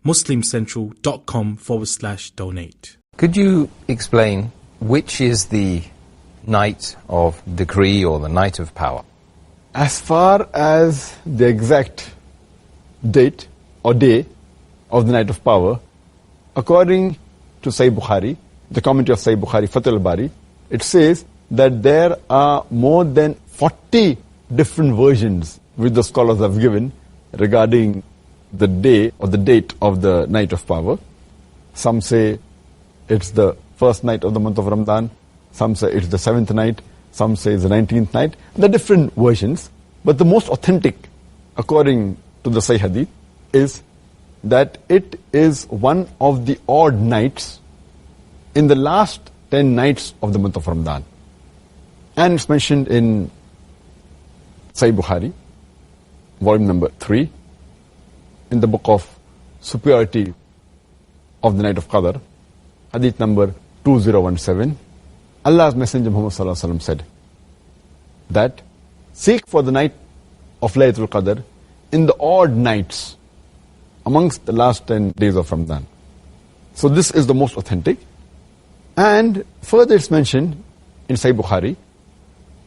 muslimcentral.com/donate. Could you explain which is the night of decree or the night of power? As far as the exact date or day of the night of power, according to Sahih Bukhari, the commentary of Sahih Bukhari, Fath al-Bari, it says that there are more than 40 different versions which the scholars have given regarding the day or the date of the night of power. Some say it's the first night of the month of Ramadan, some say it's the 7th night, some say it's the 19th night. There are different versions, but the most authentic, according to the Sahih Hadith, is that it is one of the odd nights in the last 10 nights of the month of Ramadan. And it's mentioned in Sahih Bukhari, volume number 3, in the book of Superiority of the Night of Qadr, hadith number 2017, Allah's Messenger Muhammad Sallallahu Alaihi Wasallam said that seek for the night of Laylatul Qadr in the odd nights amongst the last 10 days of Ramadan. So this is the most authentic. And further it's mentioned in Sahih Bukhari,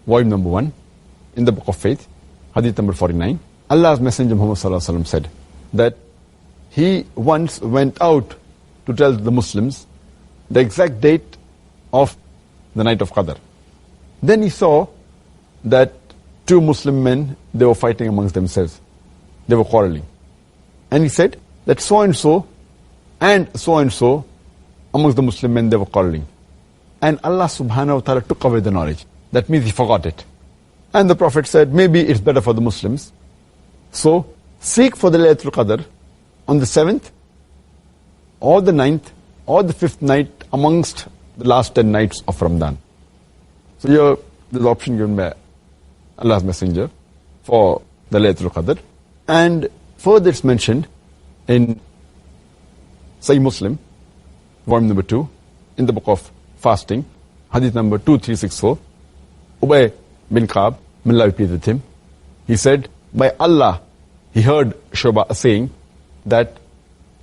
volume number 1, in the book of Faith, hadith number 49, Allah's Messenger Muhammad Sallallahu Alaihi Wasallam said that he once went out to tell the Muslims the exact date of the night of Qadr. Then he saw that two Muslim men, they were fighting amongst themselves. They were quarreling. And he said that so and so amongst the Muslim men, they were quarreling. And Allah subhanahu wa ta'ala took away the knowledge. That means he forgot it. And the Prophet said, maybe it's better for the Muslims. So seek for the Laylatul Qadr on the 7th or the 9th or the 5th night amongst the last 10 nights of Ramadan. So here there's the option given by Allah's Messenger for the Laylatul Qadr. And further it's mentioned in Sahih Muslim, volume number 2, in the book of Fasting, hadith number 2364, Ubay bin Ka'b, may Allah be pleased with him, he said, by Allah, he heard Shuba saying that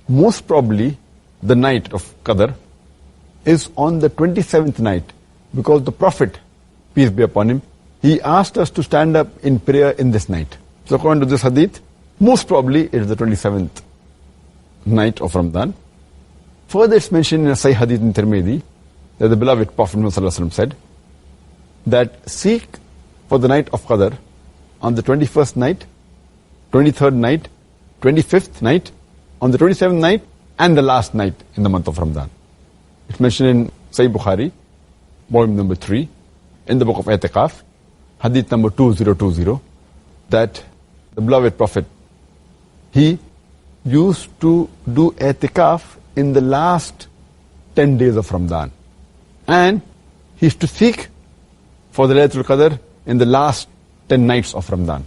most probably the night of Qadr is on the 27th night, because the Prophet, peace be upon him, he asked us to stand up in prayer in this night. So according to this hadith, most probably it is the 27th night of Ramadan. Further it's mentioned in a Sahih hadith in Tirmidhi that the beloved Prophet ﷺ said that seek for the night of Qadr on the 21st night, 23rd night, 25th night, on the 27th night, and the last night in the month of Ramadan. It's mentioned in Sahih Bukhari, volume number 3, in the book of I'tikaf, hadith number 2020, that the beloved Prophet, he used to do I'tikaf in the last 10 days of Ramadan. And he used to seek for the Laylatul Qadr in the last 10 nights of Ramadan.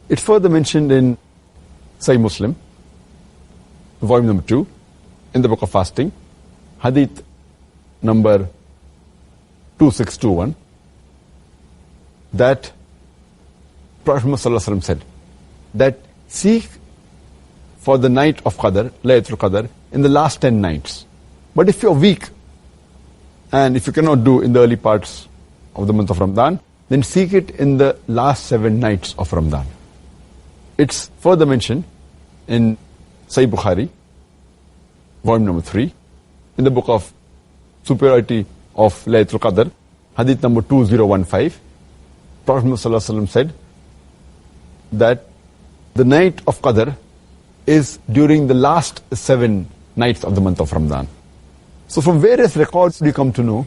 It's further mentioned in Sahih Muslim, volume number 2, in the book of Fasting, hadith number 2621, that Prophet ﷺ said that seek for the night of Qadr, Laylatul Qadr, in the last 10 nights. But if you're weak, and if you cannot do in the early parts of the month of Ramadan, then seek it in the last 7 nights of Ramadan. It's further mentioned in Sahih Bukhari, volume number 3, in the book of Superiority of Laylatul Qadr, hadith number 2015, Prophet ﷺ said that the night of Qadr is during the last 7 nights of the month of Ramadan. So from various records we come to know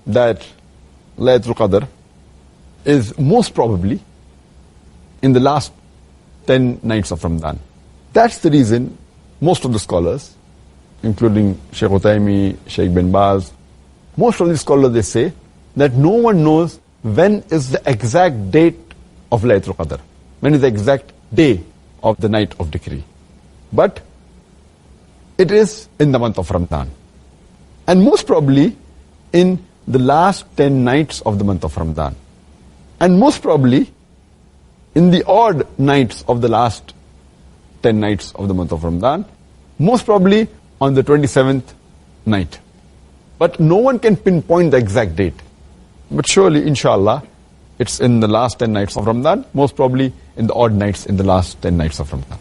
that Laylatul Qadr is most probably in the last 10 nights of Ramadan. That's the reason most of the scholars, including Sheikh Uthaymeen, Sheikh bin Baz, most of the scholars, they say that no one knows when is the exact date of Laylatul Qadr, when is the exact day of the night of decree. But it is in the month of Ramadan. And most probably in the last 10 nights of the month of Ramadan. And most probably in the odd nights of the last 10 nights of the month of Ramadan. Most probably on the 27th night. But no one can pinpoint the exact date. But surely, inshallah, it's in the last 10 nights of Ramadan, most probably in the odd nights in the last 10 nights of Ramadan.